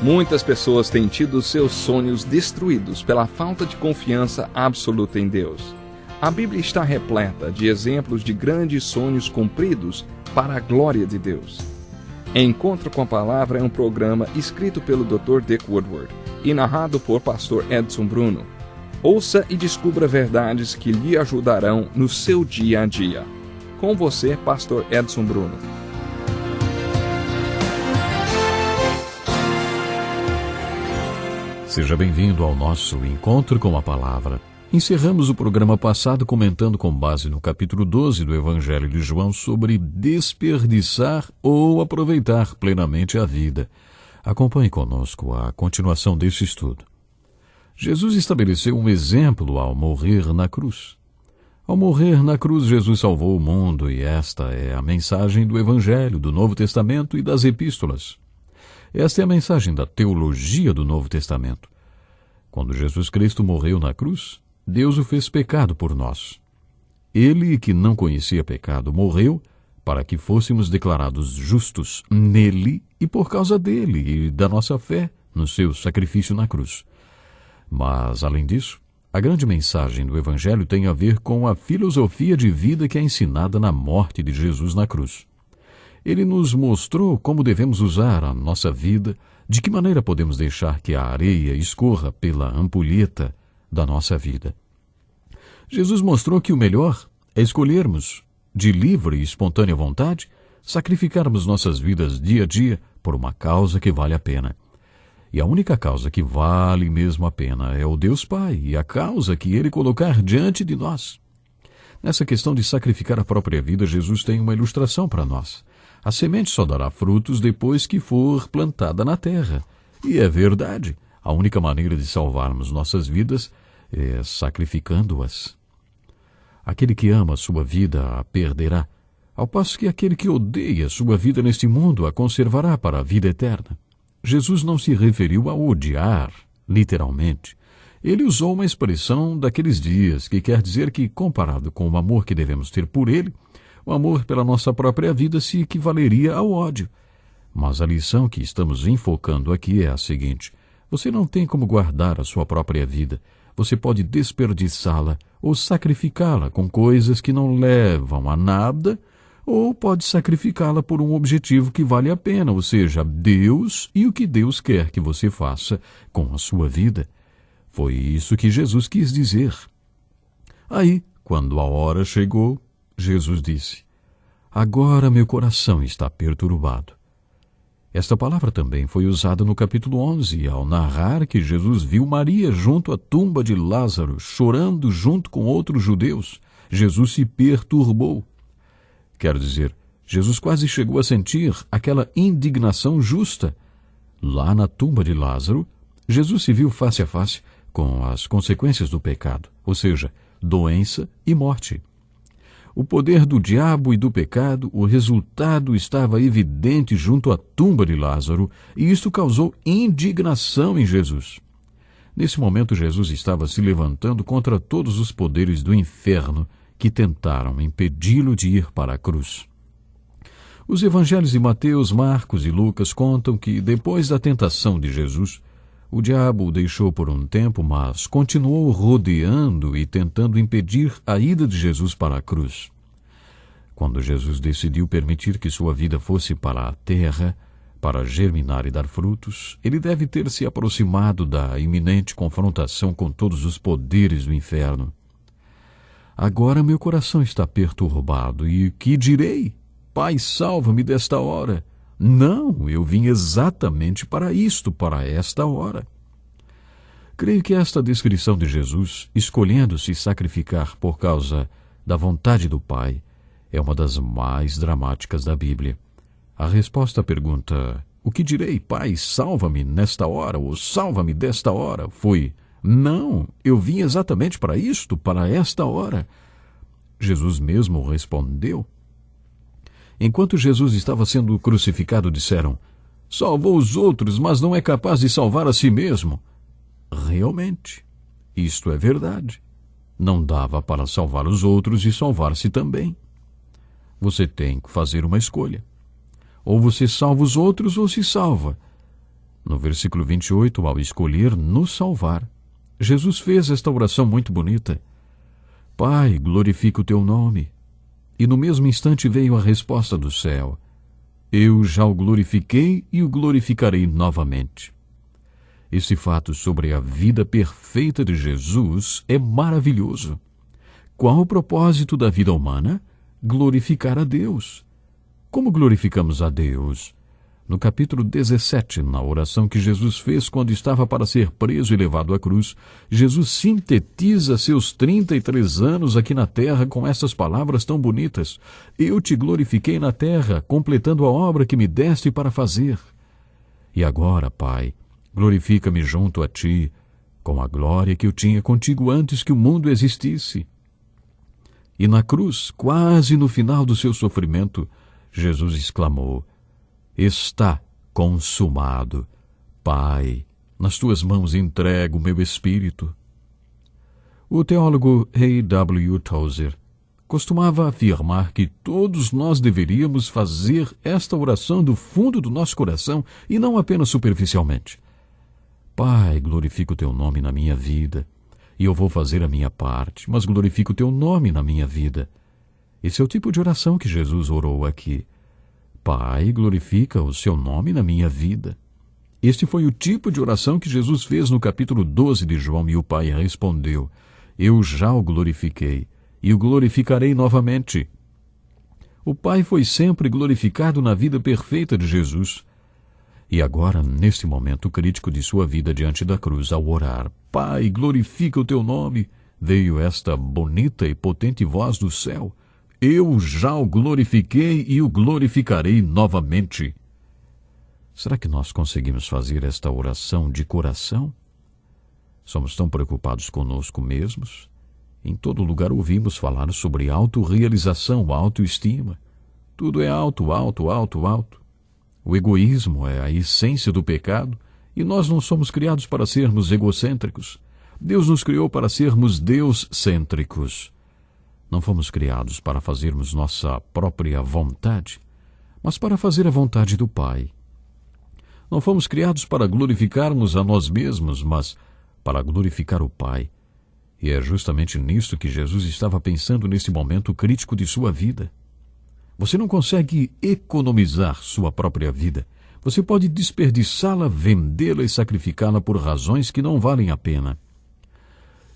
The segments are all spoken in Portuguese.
Muitas pessoas têm tido seus sonhos destruídos pela falta de confiança absoluta em Deus. A Bíblia está repleta de exemplos de grandes sonhos cumpridos para a glória de Deus. Encontro com a Palavra é um programa escrito pelo Dr. Dick Woodward e narrado por Pastor Edson Bruno. Ouça e descubra verdades que lhe ajudarão no seu dia a dia. Com você, Pastor Edson Bruno. Seja bem-vindo ao nosso Encontro com a Palavra. Encerramos o programa passado comentando com base no capítulo 12 do Evangelho de João sobre desperdiçar ou aproveitar plenamente a vida. Acompanhe conosco a continuação deste estudo. Jesus estabeleceu um exemplo ao morrer na cruz. Ao morrer na cruz, Jesus salvou o mundo e esta é a mensagem do Evangelho, do Novo Testamento e das Epístolas. Esta é a mensagem da teologia do Novo Testamento. Quando Jesus Cristo morreu na cruz, Deus o fez pecado por nós. Ele, que não conhecia pecado, morreu para que fôssemos declarados justos nele e por causa dele e da nossa fé no seu sacrifício na cruz. Mas, além disso, a grande mensagem do Evangelho tem a ver com a filosofia de vida que é ensinada na morte de Jesus na cruz. Ele nos mostrou como devemos usar a nossa vida, de que maneira podemos deixar que a areia escorra pela ampulheta da nossa vida. Jesus mostrou que o melhor é escolhermos, de livre e espontânea vontade, sacrificarmos nossas vidas dia a dia por uma causa que vale a pena. E a única causa que vale mesmo a pena é o Deus Pai e a causa que Ele colocar diante de nós. Nessa questão de sacrificar a própria vida, Jesus tem uma ilustração para nós. A semente só dará frutos depois que for plantada na terra. E é verdade, a única maneira de salvarmos nossas vidas é sacrificando-as. Aquele que ama a sua vida a perderá, ao passo que aquele que odeia a sua vida neste mundo a conservará para a vida eterna. Jesus não se referiu a odiar, literalmente. Ele usou uma expressão daqueles dias, que quer dizer que, comparado com o amor que devemos ter por ele, o amor pela nossa própria vida se equivaleria ao ódio. Mas a lição que estamos enfocando aqui é a seguinte: você não tem como guardar a sua própria vida. Você pode desperdiçá-la ou sacrificá-la com coisas que não levam a nada, ou pode sacrificá-la por um objetivo que vale a pena, ou seja, Deus e o que Deus quer que você faça com a sua vida. Foi isso que Jesus quis dizer. Aí, quando a hora chegou, Jesus disse: agora meu coração está perturbado. Esta palavra também foi usada no capítulo 11, ao narrar que Jesus viu Maria junto à tumba de Lázaro, chorando junto com outros judeus. Jesus se perturbou. Quero dizer, Jesus quase chegou a sentir aquela indignação justa. Lá na tumba de Lázaro, Jesus se viu face a face com as consequências do pecado, ou seja, doença e morte. O poder do diabo e do pecado, o resultado estava evidente junto à tumba de Lázaro, e isto causou indignação em Jesus. Nesse momento, Jesus estava se levantando contra todos os poderes do inferno que tentaram impedi-lo de ir para a cruz. Os evangelhos de Mateus, Marcos e Lucas contam que, depois da tentação de Jesus, o diabo o deixou por um tempo, mas continuou rodeando e tentando impedir a ida de Jesus para a cruz. Quando Jesus decidiu permitir que sua vida fosse para a terra, para germinar e dar frutos, ele deve ter se aproximado da iminente confrontação com todos os poderes do inferno. Agora meu coração está perturbado, e que direi? Pai, salva-me desta hora. Não, eu vim exatamente para isto, para esta hora. Creio que esta descrição de Jesus, escolhendo se sacrificar por causa da vontade do Pai, é uma das mais dramáticas da Bíblia. A resposta à pergunta, o que direi, Pai, salva-me nesta hora, ou salva-me desta hora, foi, não, eu vim exatamente para isto, para esta hora. Jesus mesmo respondeu. Enquanto Jesus estava sendo crucificado, disseram: salvou os outros, mas não é capaz de salvar a si mesmo. Realmente, isto é verdade. Não dava para salvar os outros e salvar-se também. Você tem que fazer uma escolha. Ou você salva os outros ou se salva. No versículo 28, ao escolher nos salvar, Jesus fez esta oração muito bonita. Pai, glorifica o teu nome. E no mesmo instante veio a resposta do céu. Eu já o glorifiquei e o glorificarei novamente. Esse fato sobre a vida perfeita de Jesus é maravilhoso. Qual o propósito da vida humana? Glorificar a Deus. Como glorificamos a Deus? No capítulo 17, na oração que Jesus fez quando estava para ser preso e levado à cruz, Jesus sintetiza seus 33 anos aqui na terra com essas palavras tão bonitas. Eu te glorifiquei na terra, completando a obra que me deste para fazer. E agora, Pai, glorifica-me junto a ti, com a glória que eu tinha contigo antes que o mundo existisse. E na cruz, quase no final do seu sofrimento, Jesus exclamou: Está consumado. Pai, nas tuas mãos entrego o meu espírito. O teólogo A.W. Tozer costumava afirmar que todos nós deveríamos fazer esta oração do fundo do nosso coração e não apenas superficialmente. Pai, glorifica o teu nome na minha vida, e eu vou fazer a minha parte, mas glorifica o teu nome na minha vida. Esse é o tipo de oração que Jesus orou aqui. Pai, glorifica o seu nome na minha vida. Este foi o tipo de oração que Jesus fez no capítulo 12 de João, e o Pai respondeu: Eu já o glorifiquei, e o glorificarei novamente. O Pai foi sempre glorificado na vida perfeita de Jesus. E agora, neste momento crítico de sua vida diante da cruz, ao orar, Pai, glorifica o teu nome, veio esta bonita e potente voz do céu: Eu já o glorifiquei e o glorificarei novamente. Será que nós conseguimos fazer esta oração de coração? Somos tão preocupados conosco mesmos. Em todo lugar ouvimos falar sobre autorrealização, autoestima. Tudo é alto, alto, alto, alto. O egoísmo é a essência do pecado e nós não somos criados para sermos egocêntricos. Deus nos criou para sermos Deus-cêntricos. Não fomos criados para fazermos nossa própria vontade, mas para fazer a vontade do Pai. Não fomos criados para glorificarmos a nós mesmos, mas para glorificar o Pai. E é justamente nisto que Jesus estava pensando nesse momento crítico de sua vida. Você não consegue economizar sua própria vida. Você pode desperdiçá-la, vendê-la e sacrificá-la por razões que não valem a pena.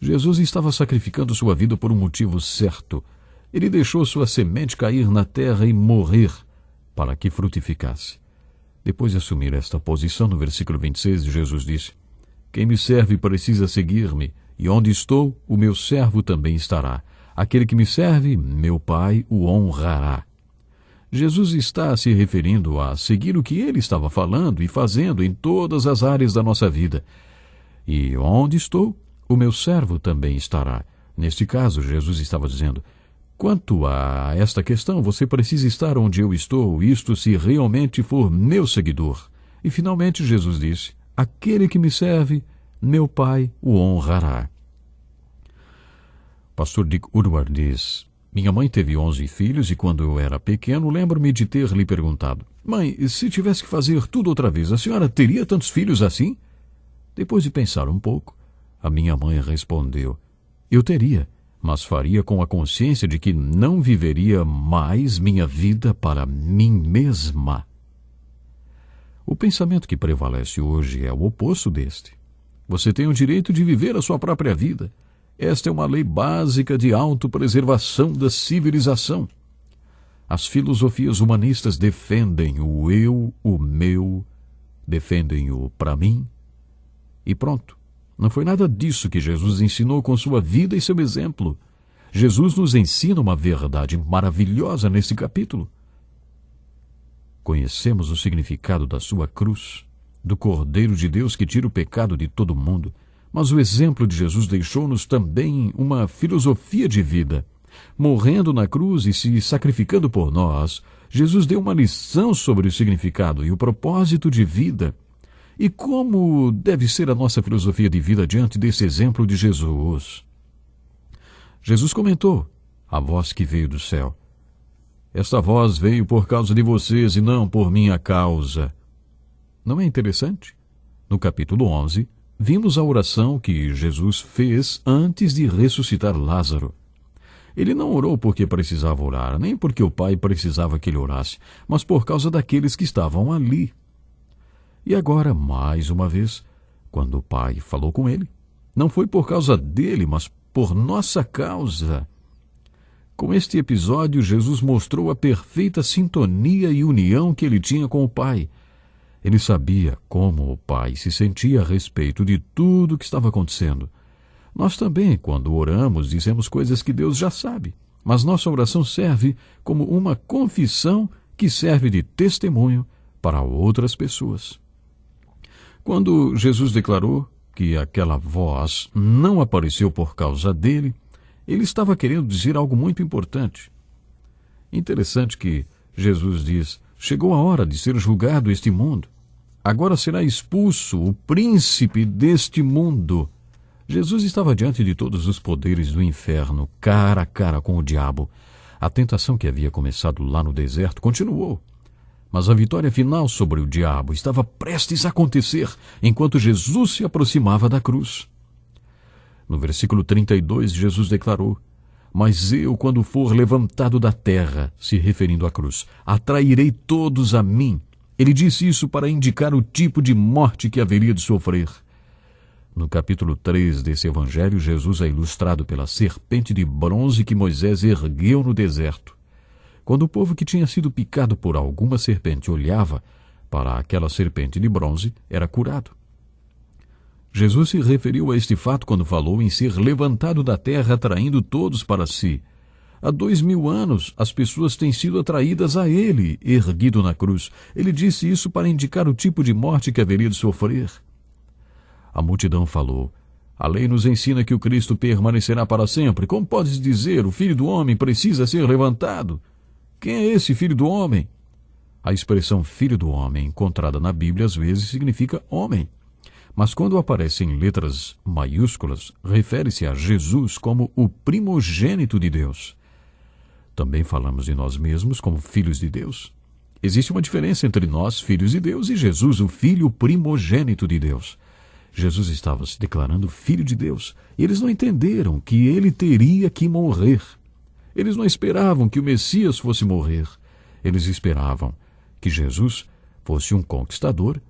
Jesus estava sacrificando sua vida por um motivo certo. Ele deixou sua semente cair na terra e morrer para que frutificasse. Depois de assumir esta posição, no versículo 26, Jesus disse: Quem me serve precisa seguir-me, e onde estou, o meu servo também estará. Aquele que me serve, meu Pai o honrará. Jesus está se referindo a seguir o que ele estava falando e fazendo em todas as áreas da nossa vida. E onde estou, o meu servo também estará. Neste caso, Jesus estava dizendo: quanto a esta questão, você precisa estar onde eu estou, isto se realmente for meu seguidor. E finalmente Jesus disse: aquele que me serve, meu Pai o honrará. Pastor Dick Woodward diz: minha mãe teve 11 filhos e quando eu era pequeno, lembro-me de ter lhe perguntado: mãe, se tivesse que fazer tudo outra vez, a senhora teria tantos filhos assim? Depois de pensar um pouco, a minha mãe respondeu: eu teria, mas faria com a consciência de que não viveria mais minha vida para mim mesma. O pensamento que prevalece hoje é o oposto deste. Você tem o direito de viver a sua própria vida. Esta é uma lei básica de autopreservação da civilização. As filosofias humanistas defendem o eu, o meu, defendem o para mim. E pronto. Não foi nada disso que Jesus ensinou com sua vida e seu exemplo. Jesus nos ensina uma verdade maravilhosa nesse capítulo. Conhecemos o significado da sua cruz, do Cordeiro de Deus que tira o pecado de todo mundo, mas o exemplo de Jesus deixou-nos também uma filosofia de vida. Morrendo na cruz e se sacrificando por nós, Jesus deu uma lição sobre o significado e o propósito de vida. E como deve ser a nossa filosofia de vida diante desse exemplo de Jesus? Jesus comentou: a voz que veio do céu. Esta voz veio por causa de vocês e não por minha causa. Não é interessante? No capítulo 11, vimos a oração que Jesus fez antes de ressuscitar Lázaro. Ele não orou porque precisava orar, nem porque o Pai precisava que ele orasse, mas por causa daqueles que estavam ali. E agora, mais uma vez, quando o Pai falou com ele, não foi por causa dele, mas por nossa causa. Com este episódio, Jesus mostrou a perfeita sintonia e união que ele tinha com o Pai. Ele sabia como o Pai se sentia a respeito de tudo o que estava acontecendo. Nós também, quando oramos, dizemos coisas que Deus já sabe, mas nossa oração serve como uma confissão que serve de testemunho para outras pessoas. Quando Jesus declarou que aquela voz não apareceu por causa dele, ele estava querendo dizer algo muito importante. Interessante que Jesus diz: chegou a hora de ser julgado este mundo. Agora será expulso o príncipe deste mundo. Jesus estava diante de todos os poderes do inferno, cara a cara com o diabo. A tentação que havia começado lá no deserto continuou. Mas a vitória final sobre o diabo estava prestes a acontecer enquanto Jesus se aproximava da cruz. No versículo 32, Jesus declarou: mas eu, quando for levantado da terra, se referindo à cruz, atrairei todos a mim. Ele disse isso para indicar o tipo de morte que haveria de sofrer. No capítulo 3 desse evangelho, Jesus é ilustrado pela serpente de bronze que Moisés ergueu no deserto. Quando o povo que tinha sido picado por alguma serpente olhava para aquela serpente de bronze, era curado. Jesus se referiu a este fato quando falou em ser levantado da terra, atraindo todos para si. Há 2000 anos, as pessoas têm sido atraídas a ele, erguido na cruz. Ele disse isso para indicar o tipo de morte que haveria de sofrer. A multidão falou: a lei nos ensina que o Cristo permanecerá para sempre. Como podes dizer, o Filho do Homem precisa ser levantado? Quem é esse Filho do Homem? A expressão Filho do Homem, encontrada na Bíblia, às vezes significa homem. Mas quando aparece em letras maiúsculas, refere-se a Jesus como o primogênito de Deus. Também falamos de nós mesmos como filhos de Deus. Existe uma diferença entre nós, filhos de Deus, e Jesus, o Filho primogênito de Deus. Jesus estava se declarando filho de Deus, e eles não entenderam que ele teria que morrer. Eles não esperavam que o Messias fosse morrer. Eles esperavam que Jesus fosse um conquistador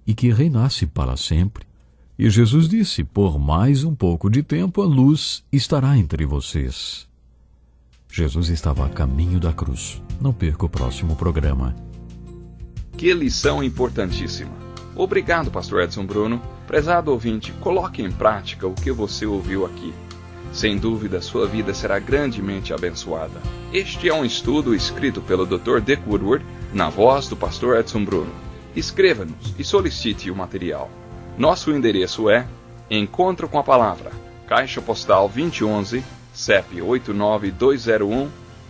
e que reinasse para sempre. E Jesus disse: por mais um pouco de tempo a luz estará entre vocês. Jesus estava a caminho da cruz. Não perca o próximo programa. Que lição importantíssima. Obrigado, Pastor Edson Bruno. Prezado ouvinte, coloque em prática o que você ouviu aqui. Sem dúvida, sua vida será grandemente abençoada. Este é um estudo escrito pelo Dr. Dick Woodward, na voz do Pastor Edson Bruno. Escreva-nos e solicite o material. Nosso endereço é Encontro com a Palavra, Caixa Postal 2011, CEP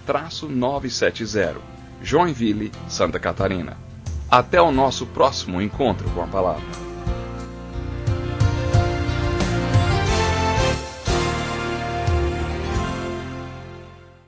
89201-970, Joinville, Santa Catarina. Até o nosso próximo Encontro com a Palavra.